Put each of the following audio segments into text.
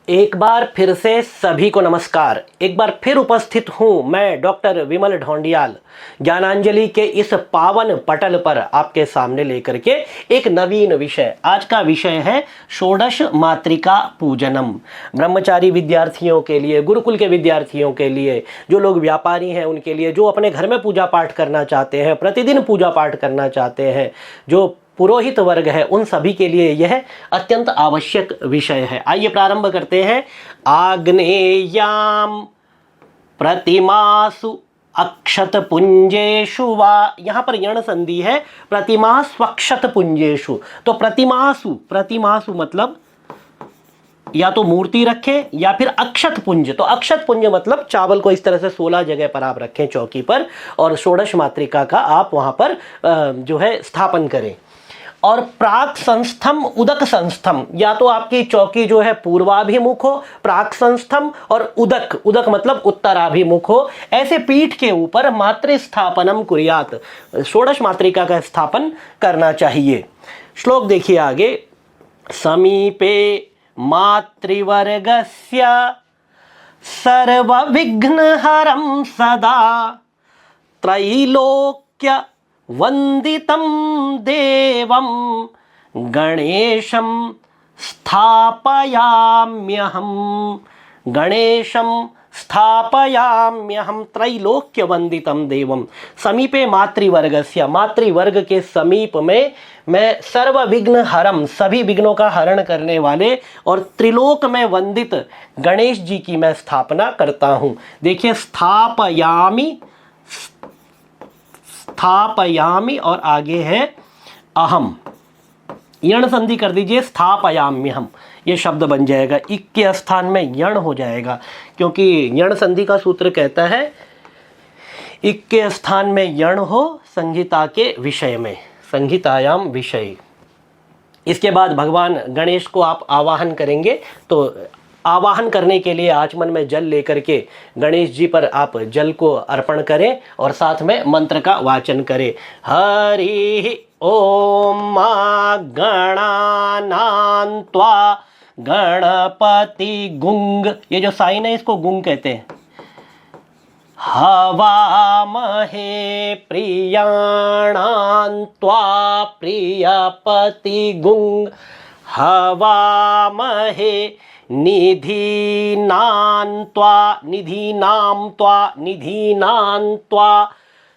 एक बार फिर से सभी को नमस्कार। एक बार फिर उपस्थित हूँ मैं डॉक्टर विमल ढोंडियाल ज्ञानांजलि के इस पावन पटल पर आपके सामने लेकर के एक नवीन विषय। आज का विषय है षोडश मातृका पूजनम। ब्रह्मचारी विद्यार्थियों के लिए, गुरुकुल के विद्यार्थियों के लिए, जो लोग व्यापारी हैं उनके लिए, जो अपने घर में पूजा पाठ करना चाहते हैं, प्रतिदिन पूजा पाठ करना चाहते हैं, जो पुरोहित वर्ग है, उन सभी के लिए यह अत्यंत आवश्यक विषय है। आइए प्रारंभ करते हैं। आग्नेयाम प्रतिमासु अक्षत पुंजेषु वा, यहाँ पर यण संधि है। प्रतिमा स्वक्षत पुंजेषु, तो प्रतिमासु मतलब या तो मूर्ति रखें या फिर अक्षत पुंज। तो अक्षत पुंज मतलब चावल को इस तरह से 16 जगह पर आप रखें चौकी पर, और षोडश मातृका का आप वहां पर जो है स्थापन करें। और प्राक संस्थम उदक संस्थम, या तो आपकी चौकी जो है पूर्वाभिमुख हो, प्राक संस्थम, और उदक मतलब उत्तराभिमुख हो। ऐसे पीठ के ऊपर मातृ स्थापनम कुर्यात, षोडश मातृका का स्थापन करना चाहिए। श्लोक देखिए आगे। समीपे मातृवर्गस्य सर्वविघ्नहरं सदा त्रैलोक्य वंदितं देवं गणेशं स्थापयाम्यहं त्रैलोक्य वंदितं देवं। समीपे मातृवर्गस्य, मातृवर्ग के समीप में मैं सर्व विघ्न हरम, सभी विघ्नों का हरण करने वाले, और त्रिलोक में वंदित गणेश जी की मैं स्थापना करता हूं। देखिए स्थापयामि और आगे है अहम, यण संधि कर दीजिए। स्थापयाम्यहम ये शब्द बन जाएगा, इक के स्थान में यण हो जाएगा, क्योंकि यण संधि का सूत्र कहता है इक के स्थान में यण हो संहिता के विषय में, संहितायाम विषय। इसके बाद भगवान गणेश को आप आवाहन करेंगे, तो आवाहन करने के लिए आचमन में जल लेकर के गणेश जी पर आप जल को अर्पण करें और साथ में मंत्र का वाचन करें। हरि ओम मा गणानां त्वा गणपति गुंग, ये जो साइन है इसको गुंग कहते हैं। हवामहे प्रियाणां त्वा प्रियपति गुंग, हवामहे निधीनां त्वा।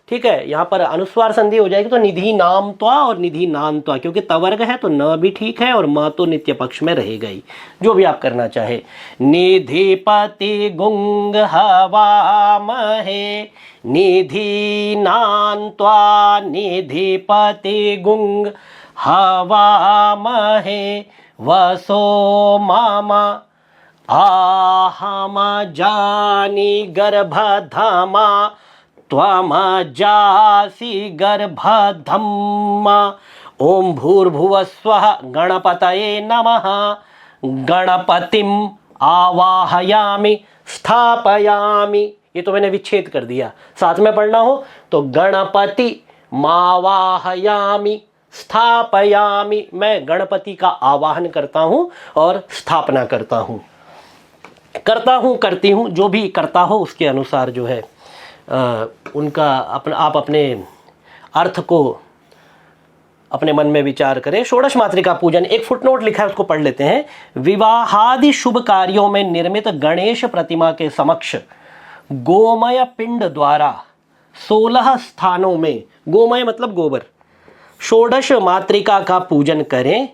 ठीक है, यहाँ पर अनुस्वार संधि हो जाएगी, तो निधीनां त्वा और निधीनां त्वा, क्योंकि तवर्ग है तो न भी ठीक है और म तो नित्य पक्ष में रहेगा ही, जो भी आप करना चाहे। निधिपति गुंग हवामहे निधीनां त्वा निधिपति गुंग हवामहे वसो मामा आहम जानी गर्भधमा त्वमजासि गर्भधम्मा। ओम भूर्भुवस्वः गणपतये नमः। गणपतिम आवाहयामि स्थापयामि, ये तो मैंने विच्छेद कर दिया, साथ में पढ़ना हो तो गणपति मावाहयामि स्थापयामि, मैं गणपति का आवाहन करता हूं और स्थापना करता हूं, करती हूं, जो भी करता हो उसके अनुसार जो है उनका आप अपने अर्थ को अपने मन में विचार करें। षोडश मातृका पूजन, एक फुटनोट लिखा है उसको पढ़ लेते हैं। विवाहादि शुभ कार्यों में निर्मित गणेश प्रतिमा के समक्ष गोमय पिंड द्वारा 16 स्थानों में, गोमय मतलब गोबर, षोडश मातृका का पूजन करें,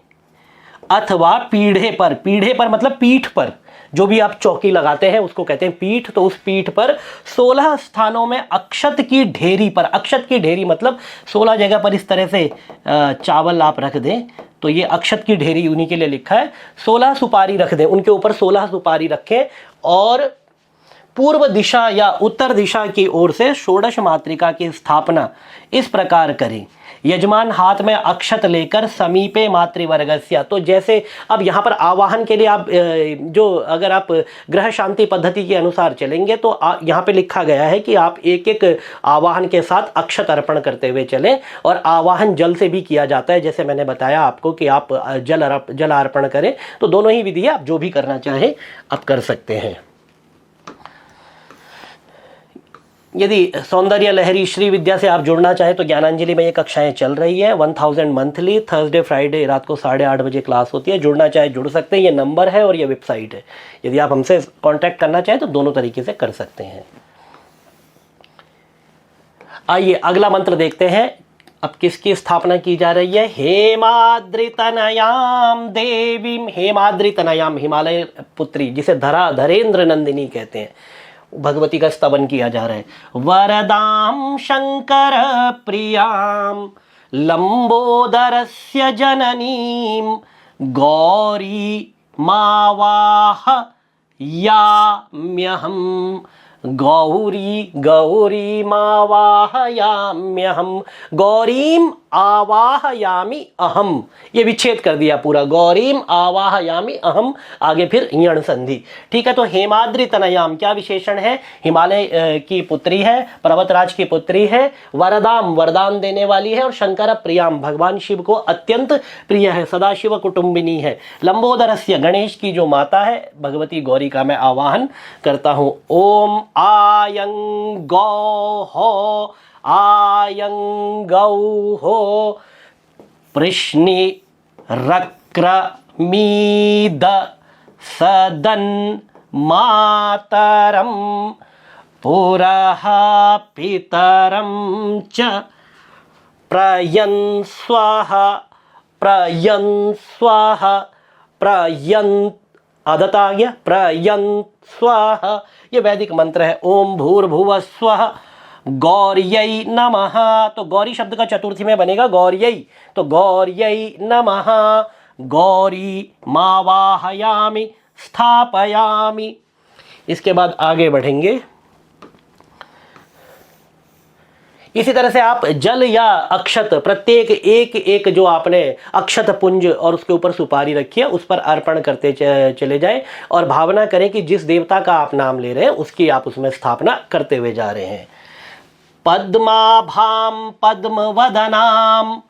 अथवा पीढ़े पर मतलब पीठ पर, जो भी आप चौकी लगाते हैं उसको कहते हैं पीठ, तो उस पीठ पर 16 स्थानों में अक्षत की ढेरी पर, अक्षत की ढेरी मतलब 16 जगह पर इस तरह से चावल आप रख दें, तो ये अक्षत की ढेरी उन्हीं के लिए लिखा है। 16 सुपारी रख दें, उनके ऊपर 16 सुपारी रखें, और पूर्व दिशा या उत्तर दिशा की ओर से षोडश मातृका की स्थापना इस प्रकार करें। यजमान हाथ में अक्षत लेकर समीपे मातृवर्गस्य। तो जैसे अब यहाँ पर आवाहन के लिए आप जो अगर आप ग्रह शांति पद्धति के अनुसार चलेंगे तो यहाँ पे लिखा गया है कि आप एक एक आवाहन के साथ अक्षत अर्पण करते हुए चलें, और आवाहन जल से भी किया जाता है, जैसे मैंने बताया आपको कि आप जल अर्पण करें। तो दोनों ही विधि आप जो भी करना चाहें आप कर सकते हैं। यदि सौंदर्य लहरी श्री विद्या से आप जुड़ना चाहें तो ज्ञानांजलि में ये कक्षाएं चल रही है 1000 मंथली, थर्सडे फ्राइडे रात को 8:30 बजे क्लास होती है। जुड़ना चाहे जुड़ सकते हैं, ये नंबर है और ये वेबसाइट है। यदि आप हमसे कांटेक्ट करना चाहें तो दोनों तरीके से कर सकते हैं। आइए अगला मंत्र देखते हैं। अब किसकी स्थापना की जा रही है? हेमाद्रितनयाम देवीम। हेमाद्रितनयाम, हिमालय पुत्री, जिसे धरेंद्र नंदिनी कहते हैं, भगवती का स्तवन किया जा रहा है। वरदाम शंकर प्रियाम लंबोदरस्य जननीम गौरी मावाह याम्यहम। गौरी मावाहयाम्यहम, गौरीम आवाहयामि अहम। ये विच्छेद कर दिया पूरा, गौरीम आवाहयामि अहम, आगे फिर यण संधि। ठीक है, तो हेमाद्रि तनयाम क्या विशेषण है? हिमालय की पुत्री है, पर्वतराज की पुत्री है। वरदाम, वरदान देने वाली है। और शंकर प्रियाम, भगवान शिव को अत्यंत प्रिय है, सदाशिव कुटुंबिनी है। लंबोदरस्य, गणेश की जो माता है, भगवती गौरी का मैं आवाहन करता हूं। ओम आयं गौ हो, आयं गौ हो, पृश्नि रक्रमीद सदन मातरम पुरः पितरम च प्रयन् स्वः आदत आ गया, प्रयन् स्वः। ये वैदिक मंत्र है। ओम भूर्भुवः स्वः गौर्यै नमः। तो गौरी शब्द का चतुर्थी में बनेगा गौर्यै, तो गौर्यै नमः। गौरी मावाहयामि स्थापयामि। इसके बाद आगे बढ़ेंगे। इसी तरह से आप जल या अक्षत, प्रत्येक एक एक जो आपने अक्षत पुंज और उसके ऊपर सुपारी रखी है उस पर अर्पण करते चले जाएं, और भावना करें कि जिस देवता का आप नाम ले रहे हैं उसकी आप उसमें स्थापना करते हुए जा रहे हैं। पद्माभां पद्मवदनां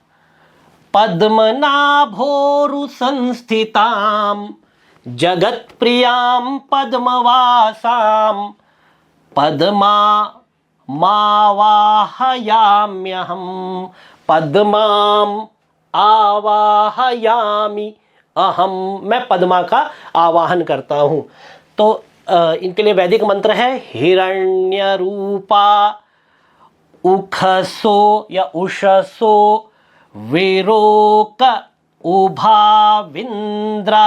पद्मनाभोरु संस्थितां जगत्प्रियां पद्मवासां पद्मा मावाहयाम्यहं। पद्मां आवाहयामि अहम, मैं पद्मा का आवाहन करता हूं। तो इनके लिए वैदिक मंत्र है हिरण्यरूपा उखसो या उषसो विरोक उभाविन्द्रा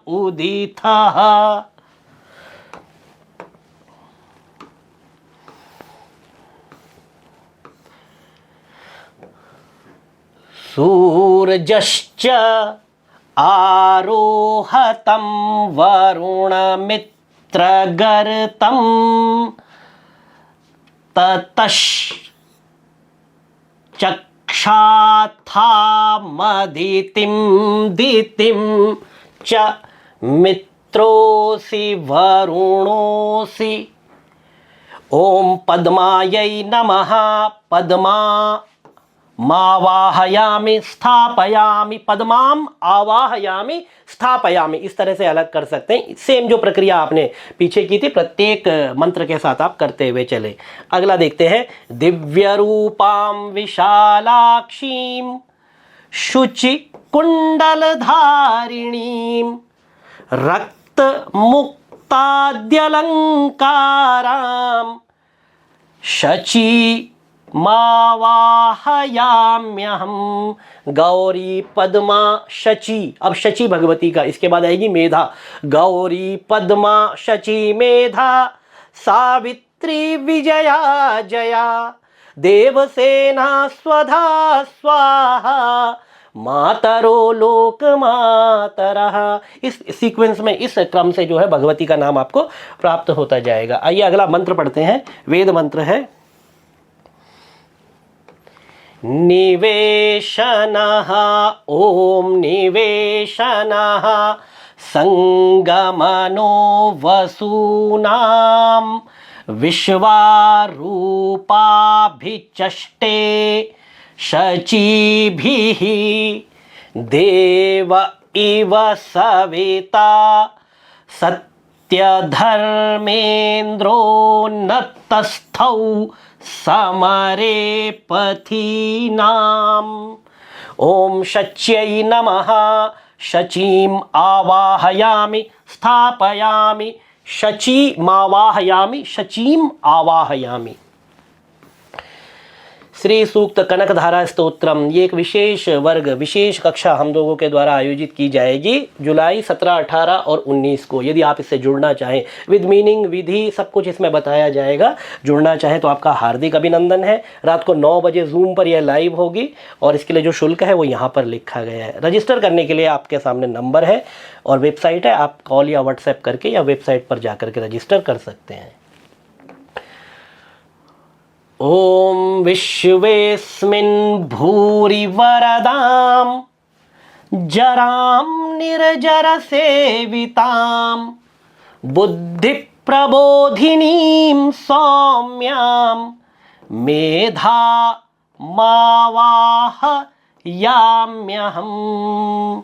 उदितः। सूर्यश्च आरोहतं वरुणमित्रगर्तं ततश्चक्षाथामदितिं दितिं च मित्रोऽसि वरुणोऽसि। ओम पद्मायै नमः। पद्मा मावाहयामि स्थापयामि, पद्माम आवाहयामि स्थापयामि। इस तरह से अलग कर सकते हैं। सेम जो प्रक्रिया आपने पीछे की थी, प्रत्येक मंत्र के साथ आप करते हुए चले। अगला देखते हैं। दिव्य रूपाम विशालाक्षीम शुचि कुंडलधारिणीम रक्त मुक्ताद्यलंकाराम शची मावाहयाम्यहं। गौरी पद्मा शची, अब शची भगवती का, इसके बाद आएगी मेधा। गौरी पद्मा शची मेधा सावित्री विजया जया देवसेना स्वधा स्वाहा मातरो लोक मातरः। इस सीक्वेंस में, इस क्रम से जो है भगवती का नाम आपको प्राप्त होता जाएगा। आइए अगला मंत्र पढ़ते हैं। वेद मंत्र है निवेशनः ॐ निवेशनः संगमनो वसूनां विश्वारूपाभिचष्टे शचीभिः देव इव सविता सत्यधर्मेन्द्रोन्नतस्थौ समरे पथीनाम्। ॐ शच्यै नमः। शचीम आवाहयामि स्थापयामि। शचीमावाहयामि शचीम आवाहयामि। श्री सूक्त कनकधारा स्तोत्रम, ये एक विशेष वर्ग विशेष कक्षा हम लोगों के द्वारा आयोजित की जाएगी जुलाई 17, 18 और 19 को। यदि आप इससे जुड़ना चाहें, विद मीनिंग विधि सब कुछ इसमें बताया जाएगा। जुड़ना चाहें तो आपका हार्दिक अभिनंदन है। रात को 9 बजे जूम पर यह लाइव होगी और इसके लिए जो शुल्क है वो यहाँ पर लिखा गया है। रजिस्टर करने के लिए आपके सामने नंबर है और वेबसाइट है, आप कॉल या व्हाट्सएप करके या वेबसाइट पर जाकर के रजिस्टर कर सकते हैं। ॐ विश्वेस्मिन् भूरि वरदां जरां निर्जरसेवितां बुद्धिप्रबोधिनीं सौम्यां मेधामावाहयाम्यहम्।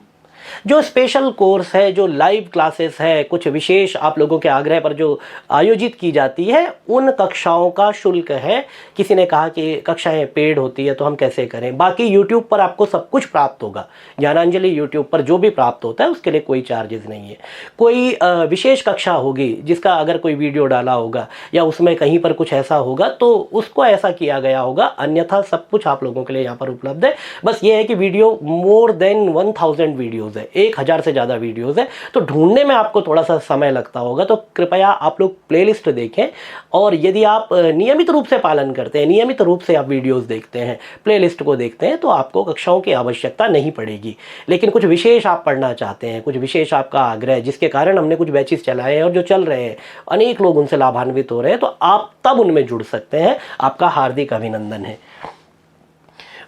जो स्पेशल कोर्स है, जो लाइव क्लासेस है, कुछ विशेष आप लोगों के आग्रह पर जो आयोजित की जाती है, उन कक्षाओं का शुल्क है। किसी ने कहा कि कक्षाएं पेड होती है तो हम कैसे करें। बाकी यूट्यूब पर आपको सब कुछ प्राप्त होगा। ज्ञानांजलि यूट्यूब पर जो भी प्राप्त होता है उसके लिए कोई चार्जेस नहीं है। कोई विशेष कक्षा होगी जिसका अगर कोई वीडियो डाला होगा या उसमें कहीं पर कुछ ऐसा होगा तो उसको ऐसा किया गया होगा, अन्यथा सब कुछ आप लोगों के लिए यहाँ पर उपलब्ध है। बस ये है कि वीडियो मोर देन 1000 वीडियोज़ है, 1000 से ज़्यादा वीडियोज़ है, तो ढूंढने में आपको थोड़ा सा समय लगता होगा। तो कृपया आप लोग प्लेलिस्ट देखें और यदि आप नियमित रूप से पालन करते हैं, नियमित रूप से आप वीडियोस देखते हैं, प्लेलिस्ट को देखते हैं, तो आपको कक्षाओं की आवश्यकता नहीं पड़ेगी। लेकिन कुछ विशेष आप पढ़ना चाहते हैं, कुछ विशेष आपका आग्रह है, जिसके कारण हमने कुछ बैचेस चलाए हैं और जो चल रहे हैं, अनेक लोग उनसे लाभान्वित हो रहे हैं, तो आप तब उनमें जुड़ सकते हैं। आपका हार्दिक अभिनंदन है।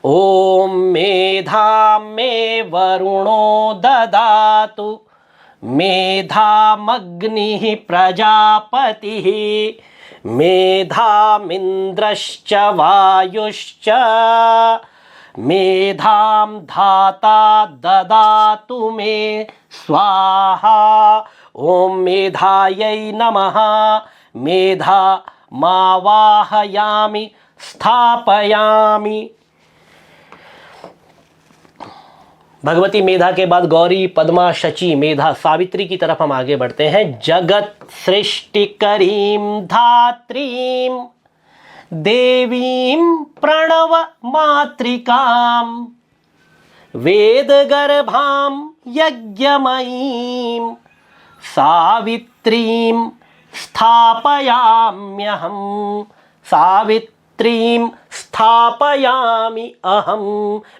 ॐ मेधां मे वरुणो ददातु मेधामग्निः प्रजापतिः मेधामिन्द्रश्च वायुश्च मेधां धाता ददातु मे स्वाहा। ॐ मेधायै नमः। मेधामावाहयामि स्थापयामि। भगवती मेधा के बाद गौरी, पद्मा, शची, मेधा, सावित्री की तरफ हम आगे बढ़ते हैं। जगत सृष्टिकरीं धात्रीं देवीं प्रणव मातृकां वेदगर्भां यज्ञमयीं सावित्रीं स्थापयाम्यहम्। सावित्रीं स्थापयामि अहम।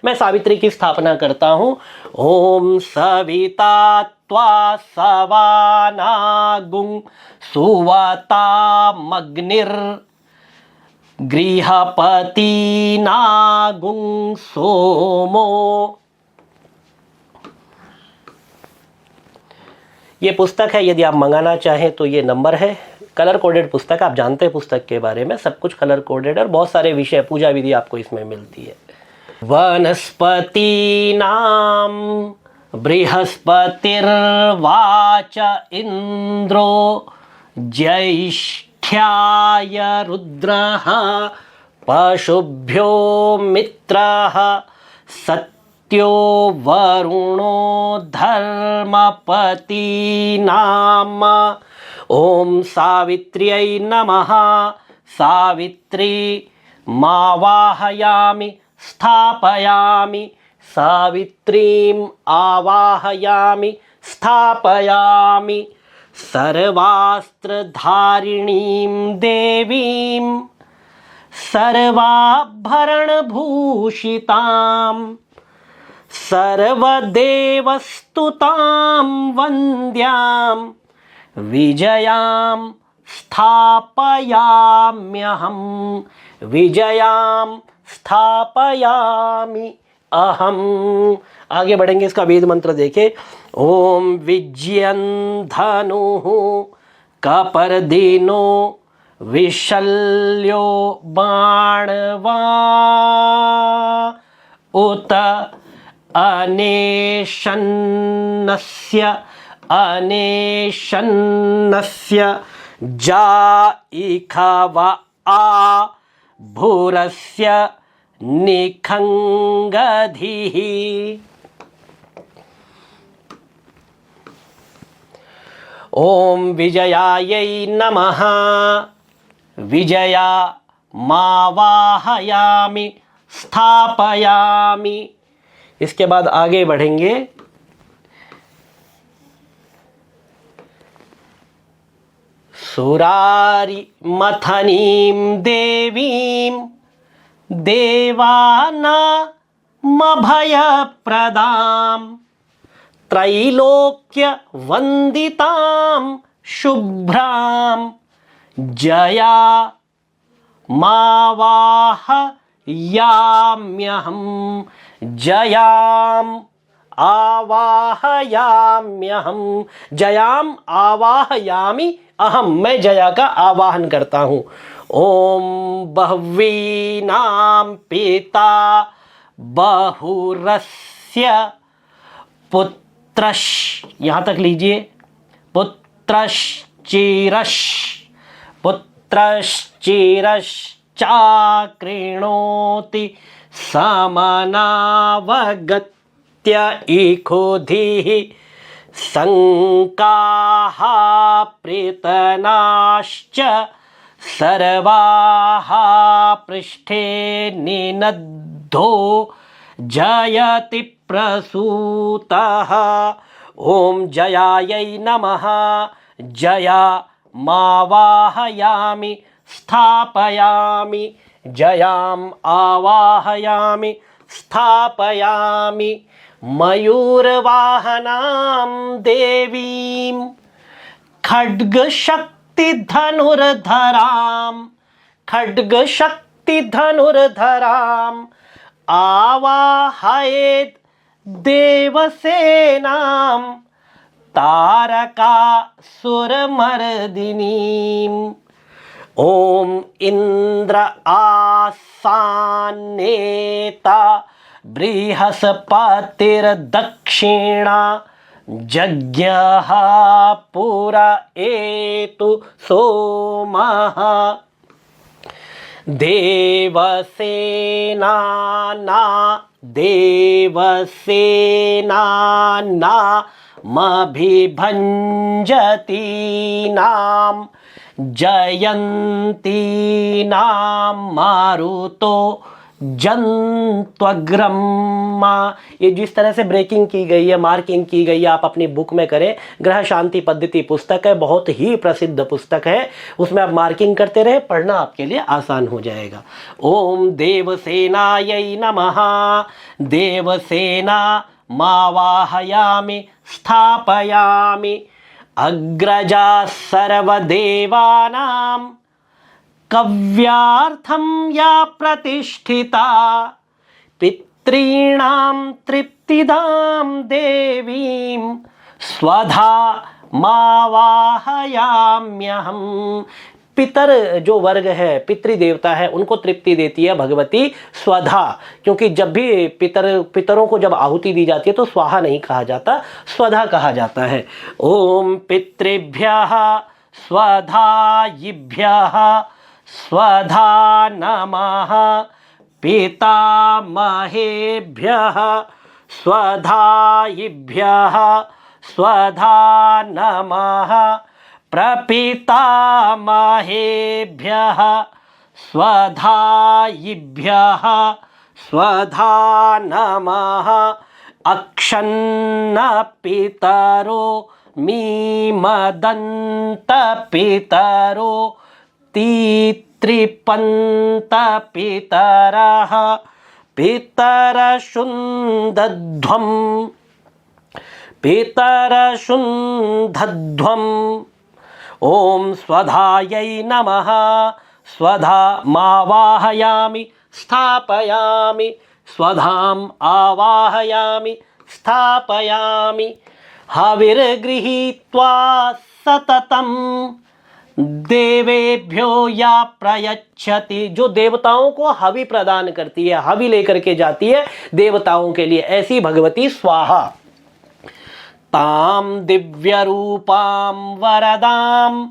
मैं सावित्री की स्थापना करता हूँ। ओम सविता त्वा सवानागुं सुवतामग्निर् गृहपतिनागुं सोमो। ये पुस्तक है, यदि आप मंगाना चाहें तो ये नंबर है। कलर कोडेड पुस्तक, आप जानते हैं पुस्तक के बारे में, सब कुछ कलर कोडेड और बहुत सारे विषय, पूजा विधि आपको इसमें मिलती है। वनस्पतीनां बृहस्पतिर्वाच इंद्रो ज्यैष्ठ्याय रुद्रः पशुभ्यो मित्रः सत्यो वरुणो धर्मपतीनाम्। ओम सावित्र्यै नमः। सावित्री मावाहयामि स्थापयामि। सावित्रीं आवाहयामि स्थापयामि। सर्वास्त्रधारिणीं देवीं सर्वाभरणभूषितां सर्वदेवस्तुतां वन्द्यां विजयां स्थापयाम्यहम्। विजयां स्थापयामि अहम। आगे बढ़ेंगे, इसका वेद मंत्र देखे। ओम विज्यं धनुः कपर्दिनो विशल्यो बाणवा उत अनेशन्नस्य जाइखव आ भूरस्य निखंगधिः। ओम विजयायै नमः। विजया मावाहयामि स्थापयामि। इसके बाद आगे बढ़ेंगे। सुरारि मथनीं देवीं देवानामभयप्रदां त्रैलोक्यवन्दितां शुभ्रां जया मावाहयाम्यहं। जयाम आवाहयाम्यहं। जयाम आवाहयामि अहम। मैं जया का आवाहन करता हूँ। ओम बह्वीनां पिता बहुरस्य पुत्रश, यहाँ तक लीजिए, पुत्रश्चिरश्चाकृणोति समनावगत्य इखुधिः संकाः प्रेतनाश्च सर्वाः पृष्ठे निनद्धो जयति प्रसूतः। ओम जयायै नमः। जया मावाहयामि स्थापयामि। जयाम आवाहयामि स्थापयामि। मयूरवाहनां देवीं खड्गशक्तिधनुर्धरां आवाहयेत् देवसेनां तारकासुरमर्दिनीम्। ओम इंद्र आसान्नेता बृहस्पतिर्दक्षिणा जज्ञः पुरा एतु सोमः। देवसेनानामभिभञ्जतीनां जयन्तीनां मारुतो जन्त्वग्रम्मा। ये जिस तरह से ब्रेकिंग की गई है, मार्किंग की गई है, आप अपनी बुक में करें। ग्रह शांति पद्धति पुस्तक है, बहुत ही प्रसिद्ध पुस्तक है। उसमें आप मार्किंग करते रहे, पढ़ना आपके लिए आसान हो जाएगा। ओम देवसेनायै नमः। देवसेना मावाहयामि स्थापयामि। अग्रजा सर्वदेवानां कव्यार्थं या प्रतिष्ठिता पितॄणां तृप्तिदां देवीं स्वधा मावाहयाम्यहं। पितर जो वर्ग है, पितृदेवता है, उनको तृप्ति देती है भगवती स्वधा। क्योंकि जब भी पितरों को जब आहुति दी जाती है तो स्वाहा नहीं कहा जाता, स्वधा कहा जाता है। ओम पितृभ्यः स्वधायिभ्यः स्वधा नमः। पितामहेभ्यः स्वधायिभ्यः स्वधा नमः। प्रपितामहेभ्यः स्वधायिभ्यः स्वधा नमः। अक्षन्नपितरो मीमदन्तपितरो तीत्रिपन्तपितरः पितरशुन्धध्वम्। ओम स्वधायै नमः। स्वधा मावाहयामि स्थापयामि स्वधाम आवाहयामि स्थापयामि हविर्गृहीत्वा सततम देवेभ्यो या प्रयच्छति, जो देवताओं को हवि प्रदान करती है, हवि लेकर के जाती है देवताओं के लिए, ऐसी भगवती स्वाहा। ताम दिव्य रूपाम वरदाम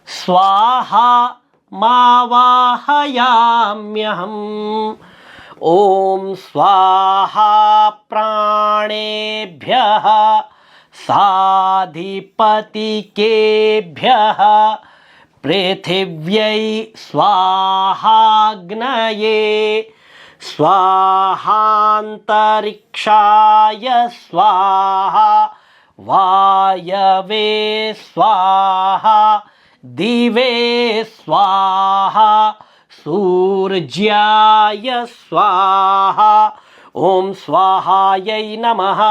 स्वाहा मावाहयाम्यहम्। ओम स्वाहा प्राणेभ्यः साधिपतिकेभ्यः पृथिव्यै स्वाहाग्नये स्वाहान्तरिक्षाय स्वाहा वायवे स्वाहा दिवे स्वाहा सूर्याय स्वाहा। ओम स्वाहायै नमः।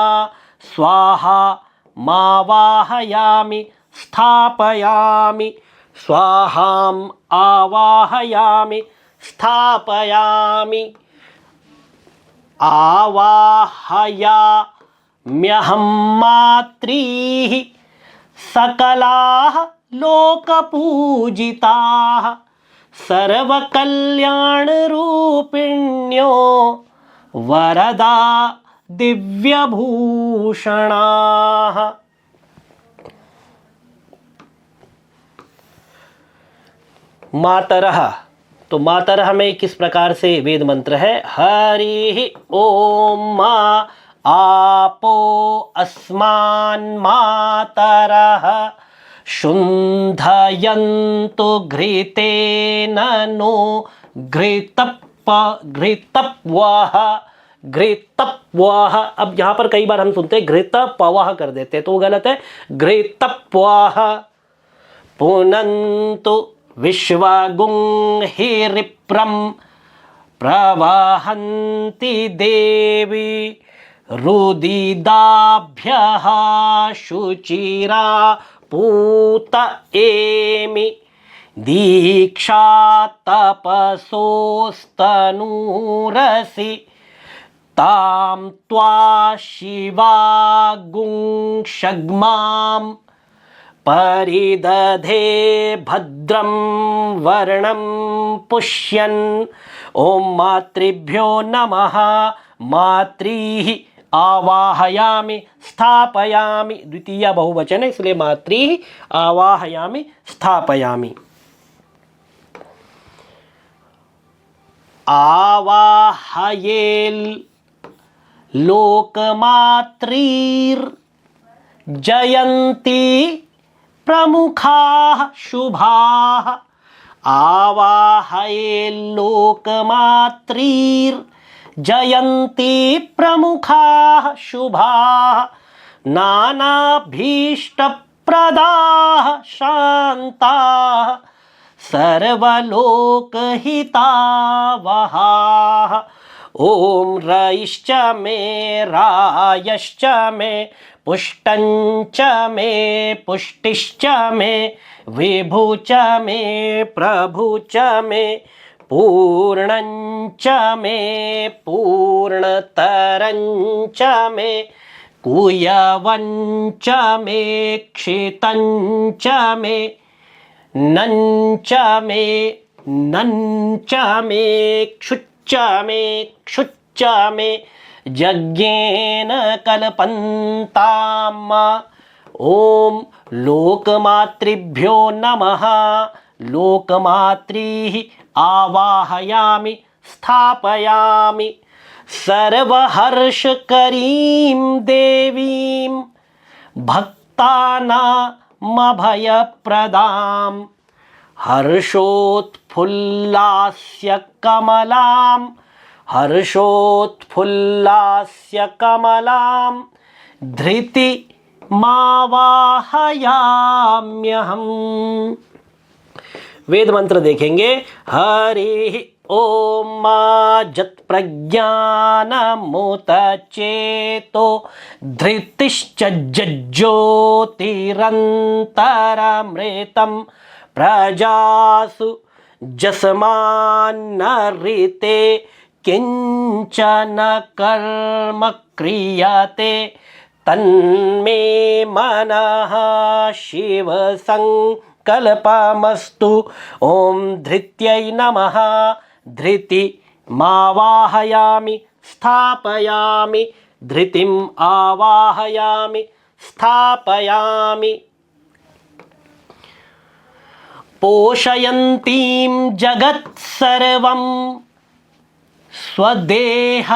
स्वाहा मावाहयामि स्थापयामि स्वाहाम आवाहयामि स्थापयामि आवाहयाम्यहं मात्रीः सकलाः लोकपूजिताः सर्वकल्याणरूपिण्यो वरदा दिव्यभूषणाः। मातरः, तो मातरः में किस प्रकार से वेद मंत्र है? हरि ओम मा आपो अस्मान् मातरः शुन्धयन्तु घृतेन नो घृतपवः। घृतपवः, अब यहाँ पर कई बार हम सुनते हैं घृतपवः कर देते हैं, तो वो गलत है। घृतपवः। पुनन्तु विश्वगुंहिरिप्रं प्रवहन्ति देवी रुदिदाभ्यः शुचिरा पूत एमि दीक्षा तपसोस्तनूरसि तां त्वा शिवागुंशग्मां परिदधे भद्रं वर्णं पुष्यन्। ओम मातृभ्यो नमः। मातृः आवाहयामि स्थापयामि, द्वितीय बहुवचन है इसलिए मातृः आवाहयामि स्थापयामि। आवाहयेल लोकमातृर्जयन्ती प्रमुखाः शुभाः। आवाहयेल लोकमातृर्जयन्ती प्रमुखाः शुभाः नानाभीष्टप्रदाः शान्ताः सर्वलोकहितावहाः। ओम रयिश्च मे रायश्च मे पुष्टञ्च मे पुष्टिश्च मे विभुच मे प्रभुच मे पूर्णञ्च मे पूर्णतरञ्च मे कुयवञ्च मे क्षितञ्च मे नञ्च मे नञ्च मे क्षुच्च मे क्षुच्च मे यज्ञेन कल्पन्ताम्। ओम लोकमातृभ्यो नमः। लोकमातृः आवाहयामि स्थापयामि सर्वहर्षकरीं देवीं भक्तानामभयप्रदां हर्षोत्फुल्लास्य कमलां हर्षोत्फुल्लास्य कमलां धृति मावाहयाम्यहम्। वेद मंत्र देखेंगे। हरि ओम मा जत प्रज्ञानमुत चेतो धृतिश्च ज्योतिरन्तरमृतं प्रजासु जस्मान्न ऋते किंचन कर्म क्रियते तन्मे मनः शिव संकल्पमस्तु। ओम धृत्यै नमः। धृति मावाहयामि स्थापयामि। धृतिम आवाहयामि स्थापयामि। पोषयन्तीं जगत् सर्वं स्वदेह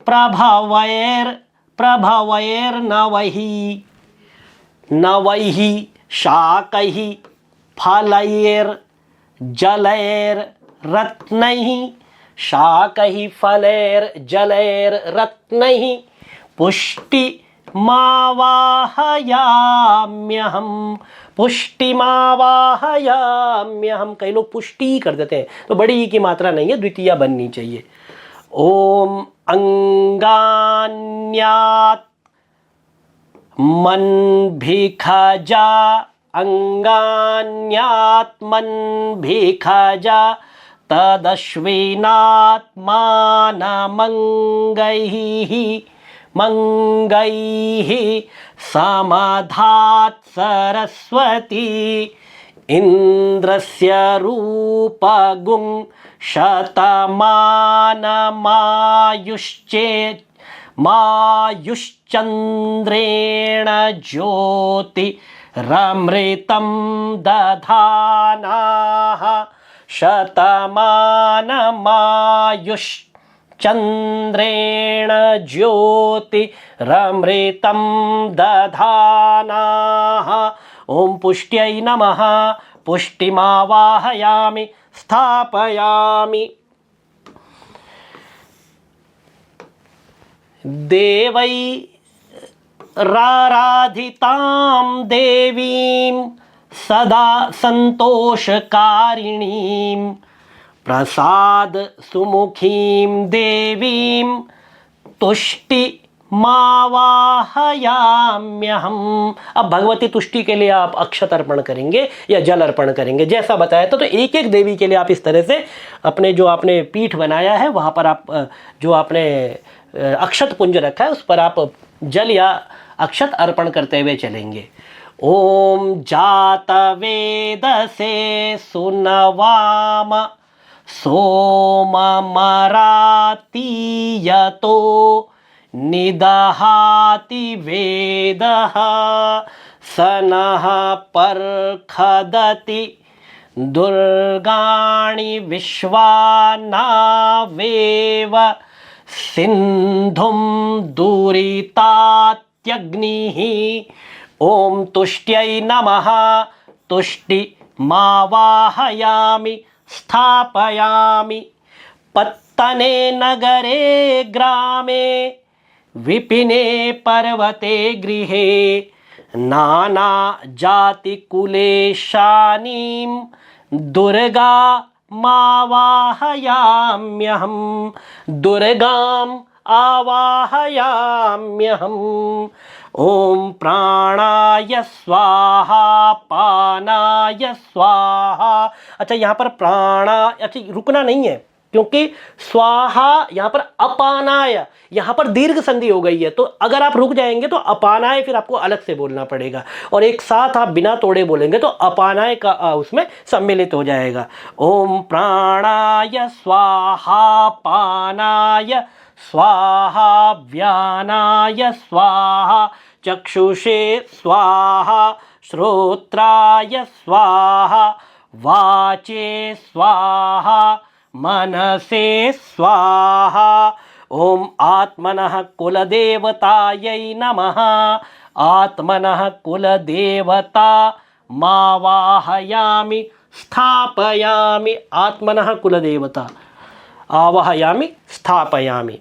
प्रभवैर्नवैः शाकैः फलैर्जलैर्रत्नैः शाकैः फलैर्जलैर्रत्नैः पुष्टिमावाहयाम्यहम्। पुष्टिमावाहयाम्यहम्। कई लोग पुष्टि कर देते हैं, तो बड़ी ई की मात्रा नहीं है, द्वितीया बननी चाहिए। ओम अंगान्यात् मन्भिखजा। अंगान्यात् मन्भिखजा तदश्विनात्मानमङ्गैः मंगैः समधात् सरस्वती। इन्द्रस्य रूपगुं मायुश्चन्द्रेण ज्योतिरमृतं दधानाः। चन्द्रेण ज्योतिरमृतं दधानाः। ओम पुष्ट्यै नमः। पुष्टिमावाहयामि स्थापयामि। देवैराराधितां देवीं सदा संतोषकारिणीं प्रसाद सुमुखीं देवीं तुष्टिमावाहयाम्यहम्। अब भगवती तुष्टि के लिए आप अक्षत अर्पण करेंगे या जल अर्पण करेंगे, जैसा बताया था। तो एक एक देवी के लिए आप इस तरह से अपने जो आपने पीठ बनाया है वहाँ पर आप जो आपने अक्षत पुंज रखा है उस पर आप जल या अक्षत अर्पण करते हुए चलेंगे। ओम जातवेदसे सुनवाम सोममरातीयतो निदहाति वेदः सनः पर्खदति दुर्गाणि विश्वानावेव सिन्धुं दूरितात्यग्निः। ओम तुष्ट्यै नमः। तुष्टिमावाहयामि स्थापयामि। पत्तने नगरे ग्रामे विपिने पर्वते गृहे नाना जातिकुलेशानीं दुर्गा मावाहयाम्यहम्। दुर्गाम् आवाहयाम्यहम्। ओम प्राणाय स्वाहा पानाय स्वाहा। अच्छा यहाँ पर प्राणा, अच्छा रुकना नहीं है क्योंकि स्वाहा यहाँ पर अपानाय, यहाँ पर दीर्घ संधि हो गई है, तो अगर आप रुक जाएंगे तो अपानाय फिर आपको अलग से बोलना पड़ेगा, और एक साथ आप बिना तोड़े बोलेंगे तो अपानाय का उसमें सम्मिलित हो जाएगा। ओम प्राणाय स्वाहा पानाय स्वाहा व्यानाय स्वाहा चक्षुषे स्वाहा श्रोत्राय स्वाहा वाचे स्वाहा मनसे स्वाहा। ओम आत्मनः कुलदेवतायै नमः। आत्मनः कुलदेवता मावाहयामि स्थापयामि। आत्मनः कुलदेवता आवाहयामि स्थापयामि।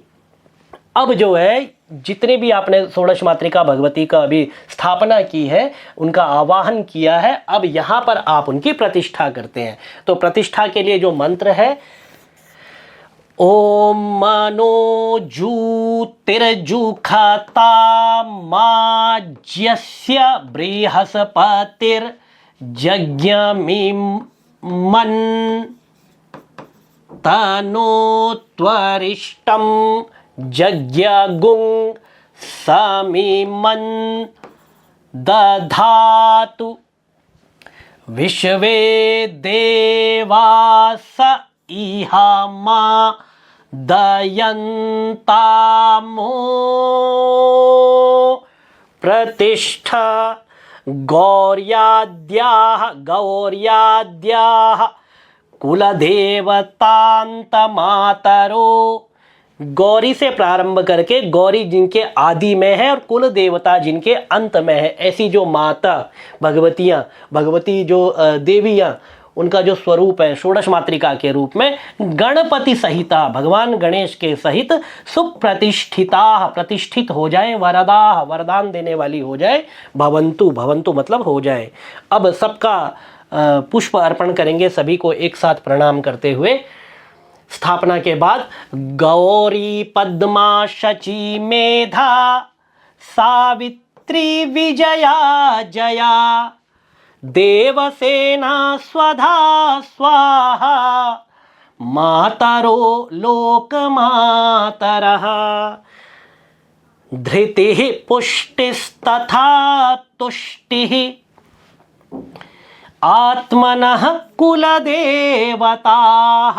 अब जो है जितने भी आपने षोडश मातृका भगवती का अभी स्थापना की है, उनका आवाहन किया है, अब यहाँ पर आप उनकी प्रतिष्ठा करते हैं। तो प्रतिष्ठा के लिए जो मंत्र है, ओम मनो जूतिर्जुखता माज्यस्य बृहस्पतिर्जज्ञमिं मन तनोत्वरिष्टं जज्ञगुं समिमन् दधातु विश्वे देवास इहामा दयन्तामो प्रतिष्ठा गौर्याद्याः कुलदेवतान्तमातरो। गौरी से प्रारंभ करके गौरी जिनके आदि में है और कुल देवता जिनके अंत में है, ऐसी जो माता भगवती जो देवियाँ, उनका जो स्वरूप है षोडश मातृका के रूप में गणपति सहिता, भगवान गणेश के सहित सुप्रतिष्ठिता, प्रतिष्ठित हो जाए, वरदा, वरदान देने वाली हो जाए, भवंतु, भवंतु मतलब हो जाए। अब सबका पुष्प अर्पण करेंगे, सभी को एक साथ प्रणाम करते हुए। स्थापना के बाद गौरी पद्मा शची मेधा सावित्री विजया जया देवसेना स्वधा स्वाहा मातरो लोकमातरः धृतिः पुष्टिस्तथा तुष्टिः आत्मनः कुलदेवताः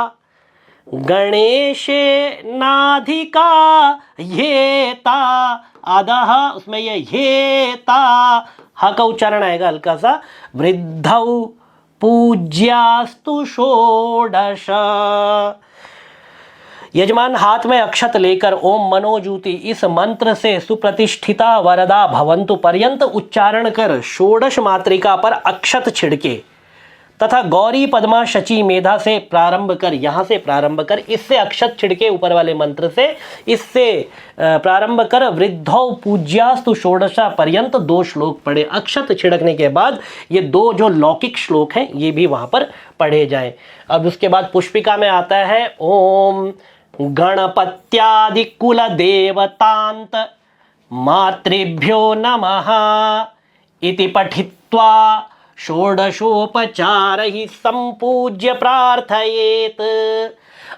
गणेशे नाधिका येता, अधः उसमें ये येता ह का उच्चारण आएगा हल्का सा। वृद्धौ पूज्यास्तु षोडश। यजमान हाथ में अक्षत लेकर ओम मनोजूति इस मंत्र से सुप्रतिष्ठिता वरदा भवंतु पर्यंत उच्चारण कर षोडश मातृका पर अक्षत छिड़के तथा गौरी पद्मा शची मेधा से प्रारंभ कर, यहाँ से प्रारंभ कर, इससे अक्षत छिड़के ऊपर वाले मंत्र से, इससे प्रारंभ कर वृद्धौ पूज्यास्तु षोडशा पर्यंत 2 श्लोक पढ़े। अक्षत छिड़कने के बाद ये 2 जो लौकिक श्लोक हैं ये भी वहाँ पर पढ़े जाएं। अब उसके बाद पुष्पिका में आता है ओम गणपत्यादि कुल देवतांत मातृभ्यो नमः इति पठित्वा षोडशोपचारैः संपूज्य प्रार्थयेत।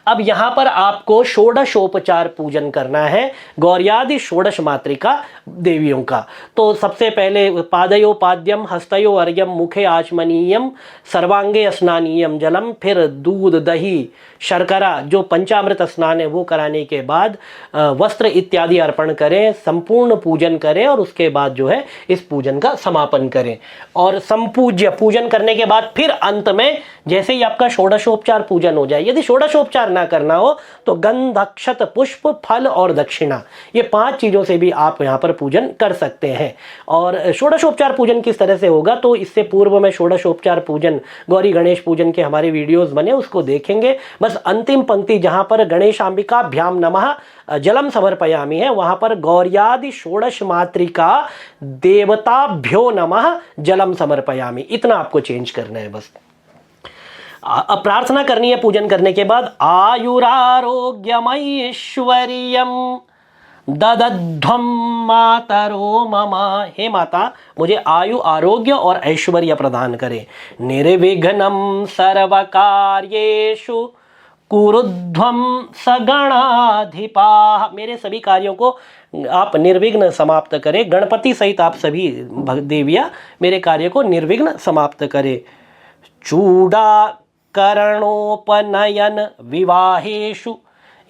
अब यहाँ पर आपको षोडशोपचार पूजन करना है गौर्यादि षोडश मातृका देवियों का। तो सबसे पहले पादयोपाद्यम हस्तयो अर्घ्यम मुखे आचमनीयम सर्वांगे स्नानीयम जलम, फिर दूध दही शर्करा जो पंचामृत स्नान है वो कराने के बाद वस्त्र इत्यादि अर्पण करें, संपूर्ण पूजन करें और उसके बाद जो है इस पूजन का समापन करें। और संपूज्य पूजन करने के बाद फिर अंत में जैसे ही आपका षोडशोपचार पूजन हो जाए, यदि षोडशोपचार ना करना हो तो गंध अक्षत पुष्प फल और दक्षिणा, ये 5 चीज़ों से भी आप यहाँ पर पूजन कर सकते हैं। और षोडशोपचार पूजन किस तरह से होगा तो इससे पूर्व में षोडशोपचार पूजन गौरी गणेश पूजन के हमारे वीडियोस बने, उसको देखेंगे। बस अंतिम पंक्ति जहाँ पर गणेशांबिकाभ्याम नमः जलम समर्पयामि है, वहाँ पर गौर्यादि षोडश मातृका देवताभ्यो नमः जलम समर्पयामि, इतना आपको चेंज करना है बस। अब प्रार्थना करनी है पूजन करने के बाद आयुरारोग्यमैश्वर्यम ददध्वम मातरो मम, हे माता मुझे आयु आरोग्य और ऐश्वर्य प्रदान करें। निर्विघ्नं सर्वकार्येषु कुरुध्वं सगणाधिपा, मेरे सभी कार्यों को आप निर्विघ्न समाप्त करें। गणपति सहित आप सभी देवियाँ मेरे कार्य को निर्विघ्न समाप्त करें। चूडाकरणोपनयन विवाहेषु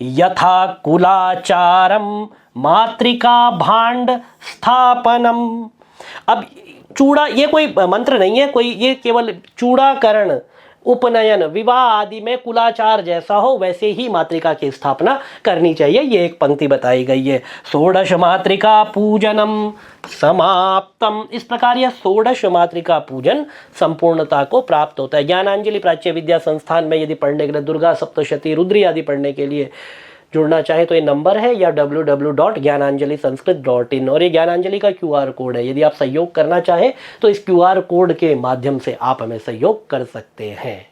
यथा कुलाचारम मातृका भांड स्थापनम। अब चूड़ा ये कोई मंत्र नहीं है, कोई ये केवल चूड़ाकरण उपनयन विवाह आदि में कुलाचार जैसा हो वैसे ही मातृका की स्थापना करनी चाहिए, ये एक पंक्ति बताई गई है। षोडश मातृका पूजनम समाप्तम, इस प्रकार यह षोडश मातृका पूजन संपूर्णता को प्राप्त होता है। ज्ञानांजलि प्राच्य विद्या संस्थान में यदि पढ़ने के लिए दुर्गा सप्तशती रुद्री आदि पढ़ने के लिए जुड़ना चाहे तो ये नंबर है या www.gyananjalisanskrit.in, और ये ज्ञानांजलि का QR कोड है। यदि आप सहयोग करना चाहें तो इस QR कोड के माध्यम से आप हमें सहयोग कर सकते हैं।